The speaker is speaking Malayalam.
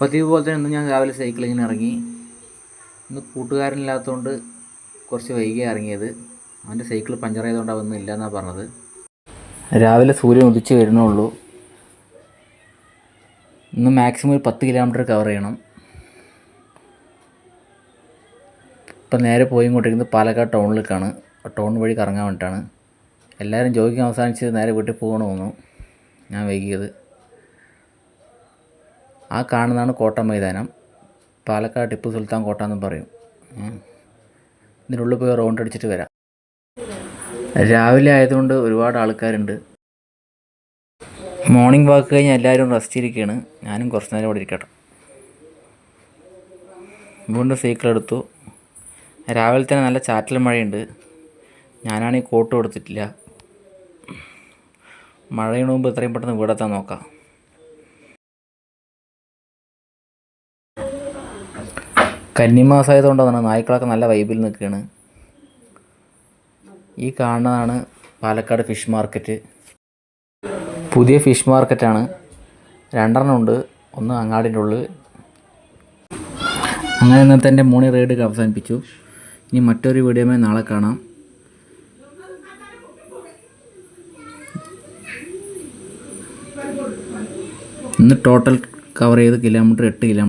പതിവ് പോലെ തന്നെ ഇന്ന് ഞാൻ രാവിലെ സൈക്ലിങ്ങിന് ഇറങ്ങി. ഇന്ന് കൂട്ടുകാരനില്ലാത്തതുകൊണ്ട് കുറച്ച് വൈകിയാണ് ഇറങ്ങിയത്. അവൻ്റെ സൈക്കിൾ പഞ്ചർ ആയതുകൊണ്ട് അവൻ ഇല്ല എന്നാണ് പറഞ്ഞത്. രാവിലെ സൂര്യൻ ഉദിച്ച് വരുന്നുള്ളൂ. ഇന്ന് മാക്സിമം ഒരു 10 കിലോമീറ്റർ കവർ ചെയ്യണം. ഇപ്പം നേരെ പോയിക്കൊണ്ടിരിക്കുന്നത് പാലക്കാട് ടൗണിലേക്കാണ്. ടൗൺ വഴി കറങ്ങാൻ വേണ്ടിയിട്ടാണ്. എല്ലാവരും ജോഗിങ് അവസാനിച്ച് നേരെ വീട്ടിൽ പോകണമെന്നു ഞാൻ വൈകിയത്. ആ കാണുന്നതാണ് കോട്ട മൈതാനം. പാലക്കാട് ടിപ്പു സുൽത്താൻ കോട്ട എന്നും പറയും. ഇതിനുള്ളിൽ പോയി റൗണ്ട് അടിച്ചിട്ട് വരാം. രാവിലെ ആയതുകൊണ്ട് ഒരുപാട് ആൾക്കാരുണ്ട്. മോർണിംഗ് വാക്ക് കഴിഞ്ഞ് എല്ലാവരും റെസ്റ്റ് ഇരിക്കുകയാണ്. ഞാനും കുറച്ച് നേരം ഇവിടെ ഇരിക്കട്ടെ. വീണ്ടും സൈക്കിൾ എടുത്തു. രാവിലെ തന്നെ നല്ല ചാറ്റൽ മഴയുണ്ട്. ഞാനാണെങ്കിൽ കോട്ട് കൊടുത്തിട്ടില്ല. മഴയുടെ മുമ്പ് എത്രയും പെട്ടെന്ന് വീടെത്താൻ നോക്കാം. കന്നിമാസമായതുകൊണ്ടാണ് നായ്ക്കളൊക്കെ നല്ല വൈബിൽ നിൽക്കുകയാണ്. ഈ കാണുന്നതാണ് പാലക്കാട് ഫിഷ് മാർക്കറ്റ്. പുതിയ ഫിഷ് മാർക്കറ്റാണ്. 2 ഉണ്ട്. ഒന്ന് അങ്ങാടിൻ്റെ ഉള്ളിൽ. അങ്ങനെ ഇന്നത്തെ എൻ്റെ മോർണിംഗ് റൈഡ് അവസാനിപ്പിച്ചു. ഇനി മറ്റൊരു വീഡിയോയുമായി നാളെ കാണാം. ഇന്ന് ടോട്ടൽ കവർ ചെയ്ത കിലോമീറ്റർ 8 കിലോമീറ്റർ.